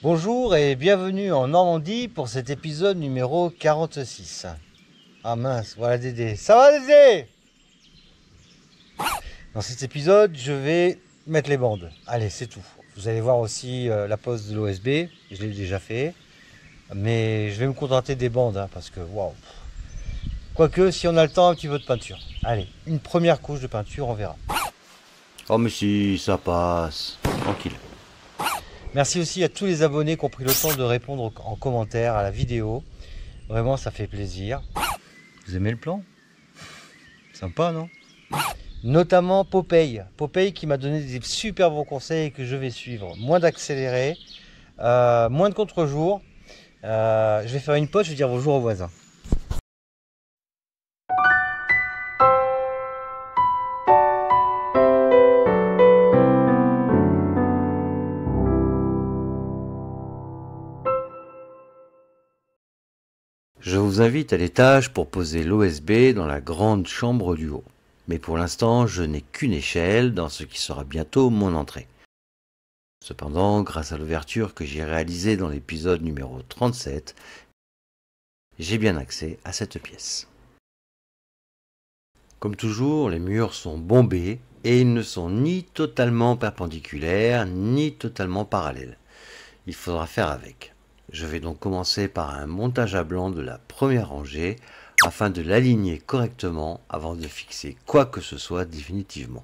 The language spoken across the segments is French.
Bonjour et bienvenue en Normandie pour cet épisode numéro 46. Ah mince, voilà Dédé. Ça va Dédé? Dans cet épisode, je vais mettre les bandes. Allez, c'est tout. Vous allez voir aussi la pose de l'OSB, je l'ai déjà fait. Mais je vais me contenter des bandes parce que waouh. Quoique, si on a le temps, un petit peu de peinture. Allez, une première couche de peinture, on verra. Oh mais si, ça passe. Tranquille. Merci aussi à tous les abonnés qui ont pris le temps de répondre en commentaire à la vidéo. Vraiment, ça fait plaisir. Vous aimez le plan? Sympa, non? Notamment Popeye. Popeye qui m'a donné des super bons conseils et que je vais suivre. Moins d'accéléré, moins de contre-jour. Je vais faire une pause, je vais dire bonjour aux voisins. Je vous invite à l'étage pour poser l'OSB dans la grande chambre du haut. Mais pour l'instant, je n'ai qu'une échelle dans ce qui sera bientôt mon entrée. Cependant, grâce à l'ouverture que j'ai réalisée dans l'épisode numéro 37, j'ai bien accès à cette pièce. Comme toujours, les murs sont bombés et ils ne sont ni totalement perpendiculaires ni totalement parallèles. Il faudra faire avec. Je vais donc commencer par un montage à blanc de la première rangée afin de l'aligner correctement avant de fixer quoi que ce soit définitivement.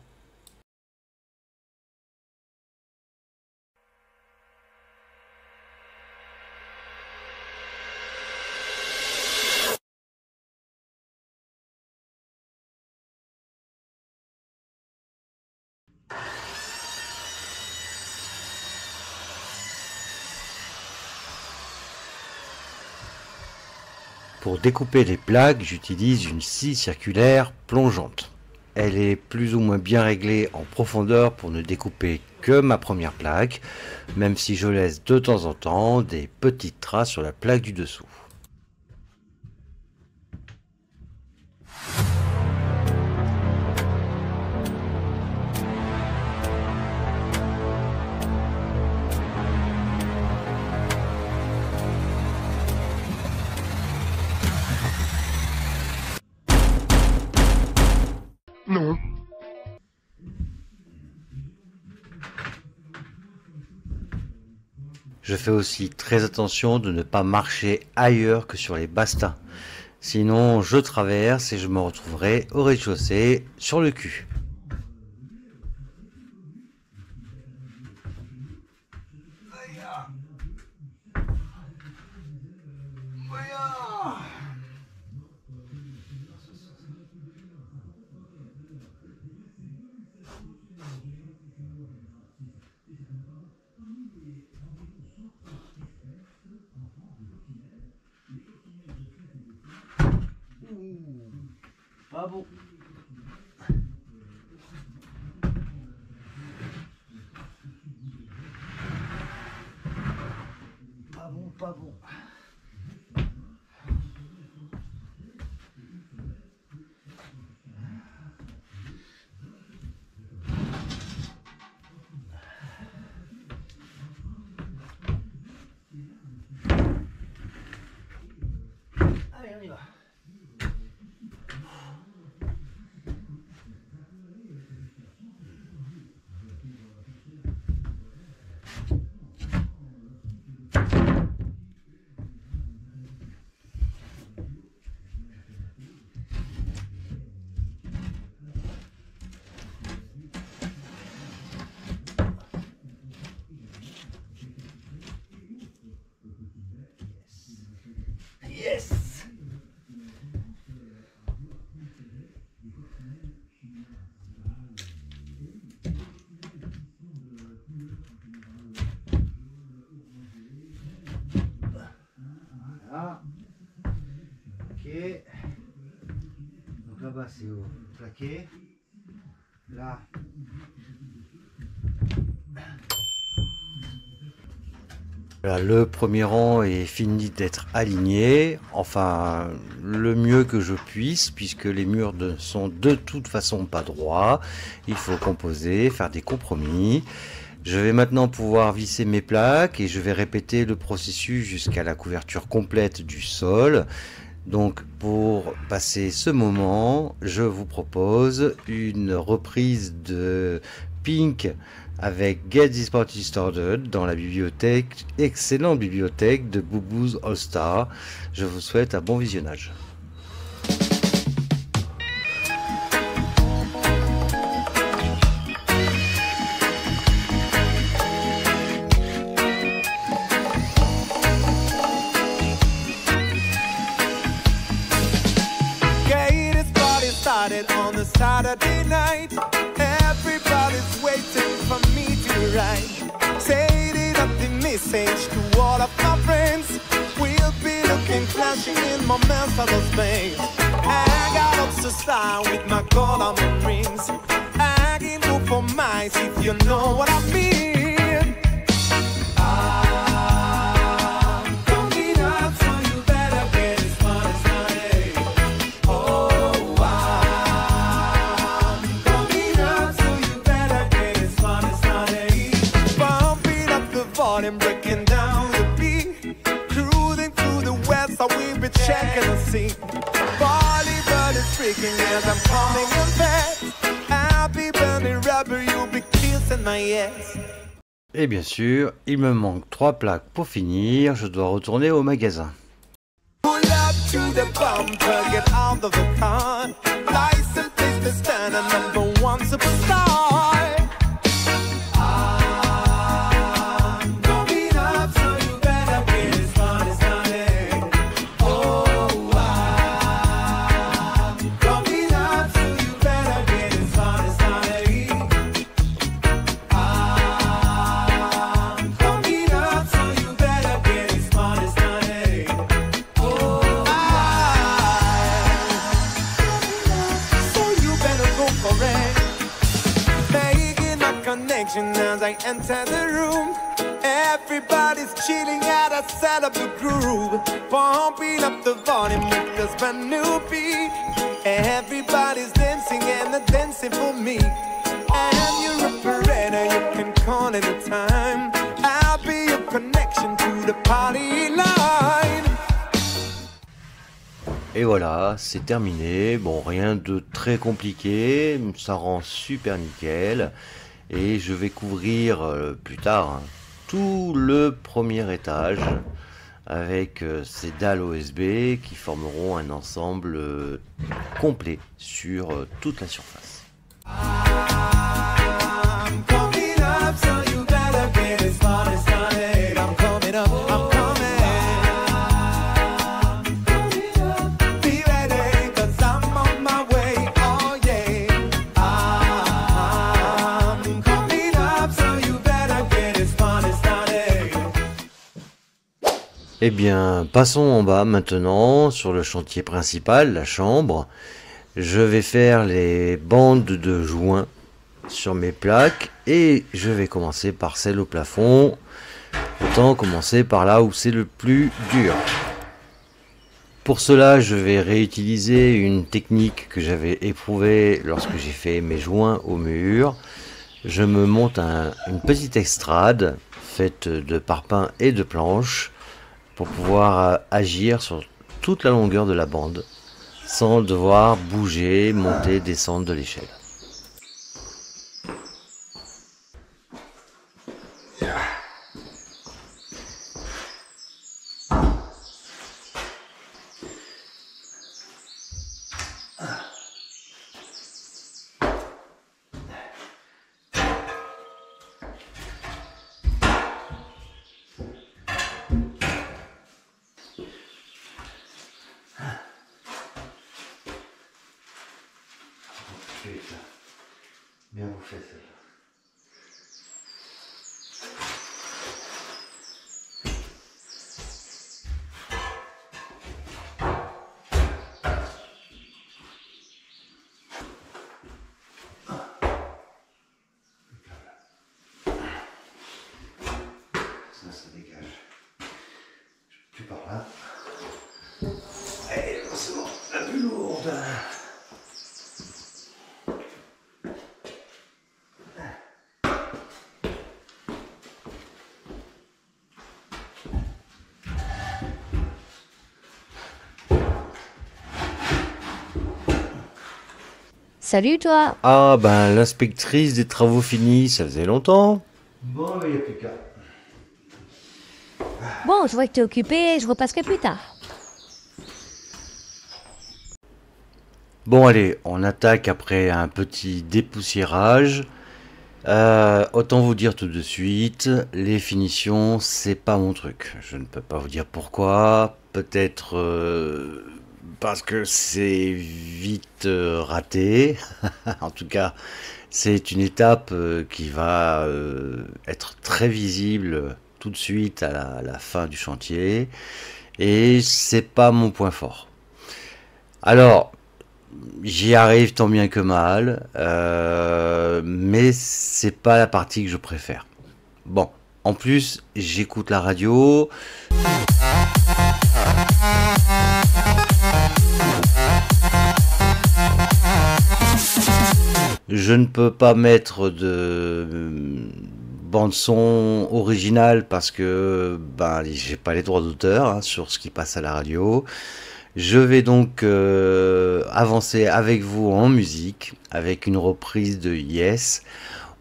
Pour découper les plaques, j'utilise une scie circulaire plongeante. Elle est plus ou moins bien réglée en profondeur pour ne découper que ma première plaque, même si je laisse de temps en temps des petites traces sur la plaque du dessous. Non. Je fais aussi très attention de ne pas marcher ailleurs que sur les bastings. Sinon, je traverse et je me retrouverai au rez-de-chaussée sur le cul. Pas bon. Pas bon, pas bon. Allez, on y va. Yes. Voilà. Ok. Donc là-bas c'est au plaqué. Là. Voilà, le premier rang est fini d'être aligné, enfin le mieux que je puisse, puisque les murs ne sont de toute façon pas droits. Il faut composer, faire des compromis. Je vais maintenant pouvoir visser mes plaques et je vais répéter le processus jusqu'à la couverture complète du sol. Donc pour passer ce moment, je vous propose une reprise de Pink avec Get This Party Started dans la bibliothèque, excellente bibliothèque de Boo Boo's All Star. Je vous souhaite un bon visionnage. On the Saturday night, everybody's waiting for me to write. Sending up the message to all of my friends. We'll be looking flashing in my Mercedes Benz. I got up to style with my gold on my rings. I can go for miles if you know what I mean. Breaking down the beat, cruising through the west, so we'll be checking the scene. Bollywood is freaking as I'm coming in fast. I'll be burning rubber, you'll be kissing my ass. Et bien sûr, il me manque 3 plaques pour finir, je dois retourner au magasin. Pull up to the bumper, get out of the car. License place to stand, a #1 superstar. As I enter the room, everybody's chilling at a set of the groove, pumping up the volume with this brand new beat. Everybody's dancing and they're dancing for me. And you're a operator, you can call it a time. I'll be your connection to the party line. Et voilà, c'est terminé. Bon, rien de très compliqué, ça rend super nickel. Et je vais couvrir plus tard tout le premier étage avec ces dalles OSB qui formeront un ensemble complet sur toute la surface. Eh bien, passons en bas maintenant, sur le chantier principal, la chambre. Je vais faire les bandes de joints sur mes plaques et je vais commencer par celle au plafond. Autant commencer par là où c'est le plus dur. Pour cela, je vais réutiliser une technique que j'avais éprouvée lorsque j'ai fait mes joints au mur. Je me monte une petite estrade faite de parpaings et de planches pour pouvoir agir sur toute la longueur de la bande sans devoir bouger, monter, descendre de l'échelle. Bien vous faites celle-là. Ça dégage. Plus par là. Allez, c'est bon, la plus lourde. Salut toi. Ah ben l'inspectrice des travaux finis, ça faisait longtemps. Bon, il n'y a plus qu'à. Bon, je vois que t'es occupé, je repasserai plus tard. Bon allez, on attaque après un petit dépoussiérage. Autant vous dire tout de suite, les finitions, c'est pas mon truc. Je ne peux pas vous dire pourquoi. Peut-être parce que c'est vite raté. En tout cas, c'est une étape qui va être très visible tout de suite à la fin du chantier. Et c'est pas mon point fort. Alors, j'y arrive tant bien que mal, mais c'est pas la partie que je préfère. Bon, en plus, j'écoute la radio. Je ne peux pas mettre de bande son originale parce que ben, j'ai pas les droits d'auteur sur ce qui passe à la radio. Je vais donc avancer avec vous en musique avec une reprise de Yes,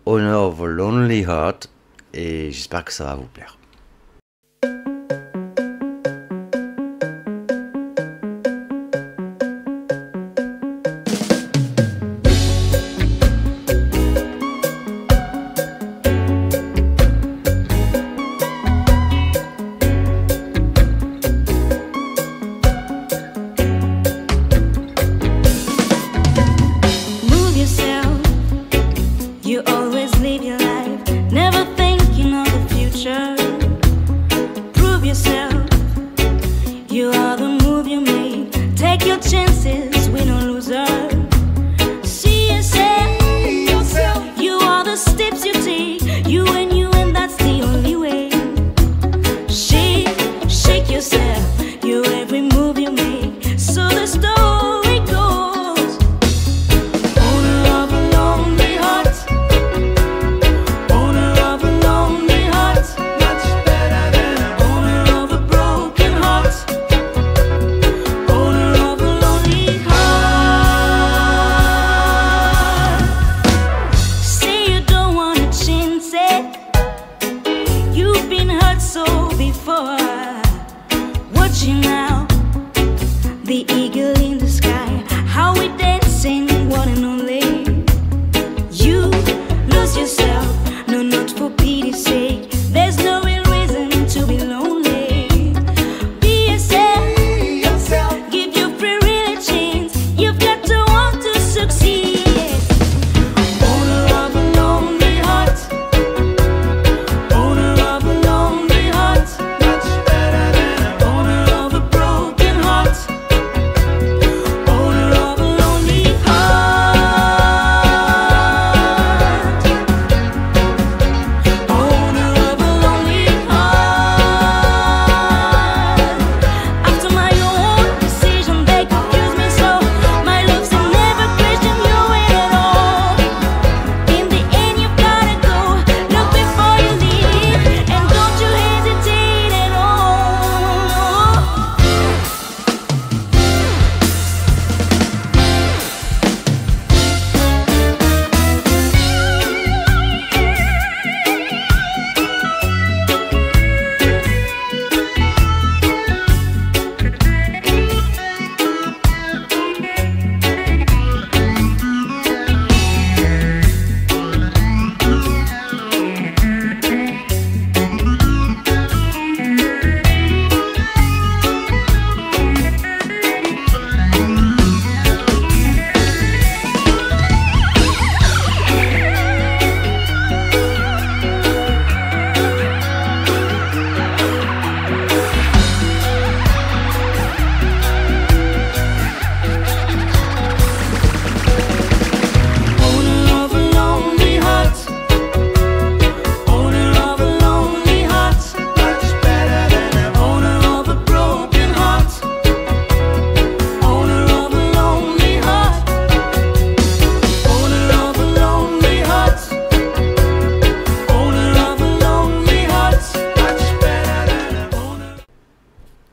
Honor of a Lonely Heart, et j'espère que ça va vous plaire.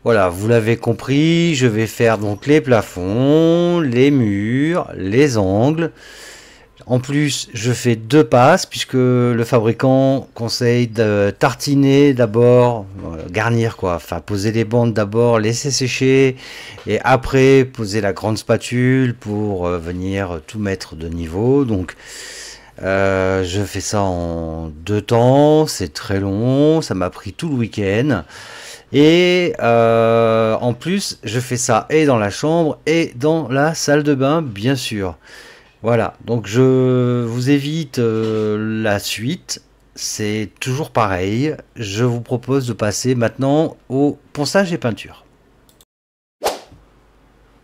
Voilà, vous l'avez compris, je vais faire donc les plafonds, les murs, les angles. En plus, je fais 2 passes puisque le fabricant conseille de tartiner d'abord, garnir quoi, enfin poser les bandes d'abord, laisser sécher et après poser la grande spatule pour venir tout mettre de niveau. Donc je fais ça en 2 temps, c'est très long, ça m'a pris tout le week-end. Et en plus, je fais ça et dans la chambre et dans la salle de bain, bien sûr. Voilà, donc je vous évite la suite, c'est toujours pareil. Je vous propose de passer maintenant au ponçage et peinture.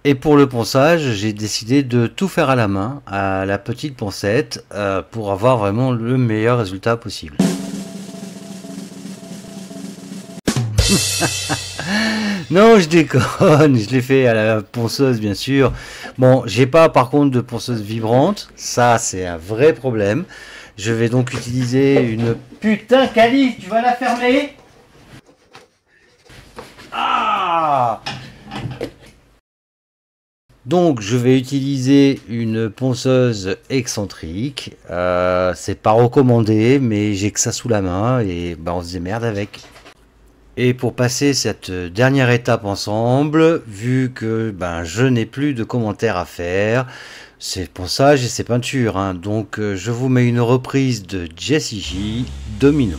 Et pour le ponçage, j'ai décidé de tout faire à la main, à la petite poncette, pour avoir vraiment le meilleur résultat possible. Non, je déconne, je l'ai fait à la ponceuse bien sûr. Bon, j'ai pas par contre de ponceuse vibrante, ça c'est un vrai problème. Je vais donc utiliser une... Putain Cali, tu vas la fermer? Ah! Donc je vais utiliser une ponceuse excentrique, c'est pas recommandé mais j'ai que ça sous la main et bah, on se démerde avec. Et pour passer cette dernière étape ensemble, vu que ben, je n'ai plus de commentaires à faire, c'est ponçage et c'est peinture, hein, donc je vous mets une reprise de Jessie J, Domino.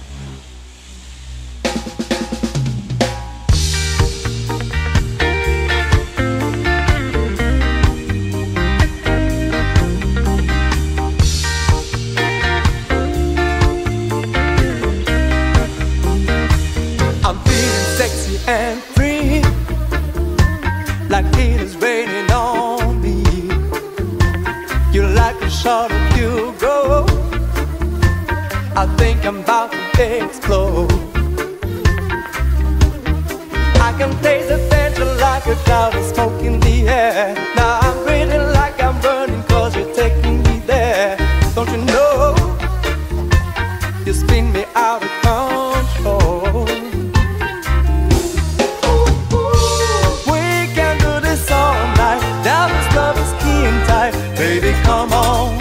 And free, like it is raining on me. You're like a shot of Hugo. I think I'm about to explode. I can taste the danger like a cloud of smoke in the air. Now I'm breathing like I'm burning 'cause you're taking me there. Don't you know? You spin me out of control. Baby, come on.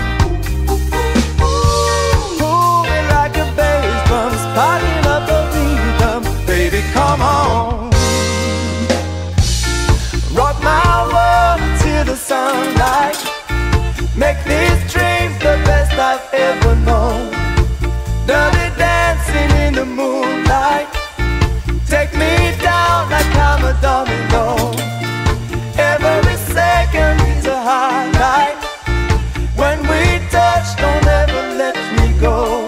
Pull me like a bass drum, sparking up the rhythm. Baby, come on. Rock my world till the sunlight. Make this dream the best I've ever known. Dirty dancing in the moonlight. Take me down like I'm a domino. Every second is a highlight. When we touch, don't ever let me go.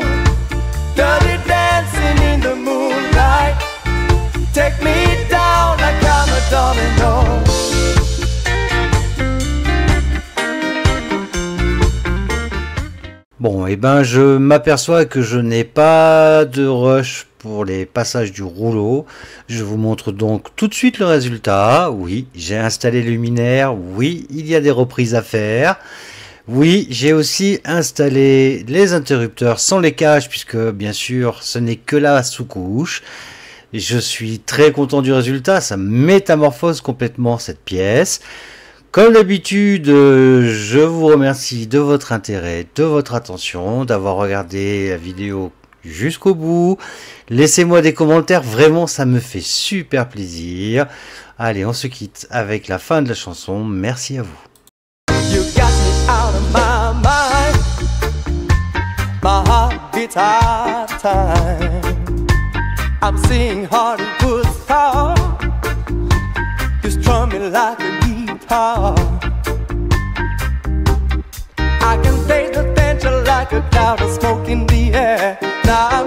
Dirty dancing in the moonlight. Take me down like I'm a domino. Bon, et ben je m'aperçois que je n'ai pas de rush pour les passages du rouleau. Je vous montre donc tout de suite le résultat. Oui, j'ai installé le luminaire. Oui, il y a des reprises à faire. Oui, j'ai aussi installé les interrupteurs sans les caches puisque bien sûr ce n'est que la sous-couche. Je suis très content du résultat, ça métamorphose complètement cette pièce. Comme d'habitude, je vous remercie de votre intérêt, de votre attention, d'avoir regardé la vidéo jusqu'au bout. Laissez-moi des commentaires, vraiment ça me fait super plaisir. Allez, on se quitte avec la fin de la chanson, merci à vous. You got me out of my mind. My heart beats out of time. I'm seeing Hollywood star. You strum me like a guitar. I can taste the tension like a cloud of smoke in the air. Now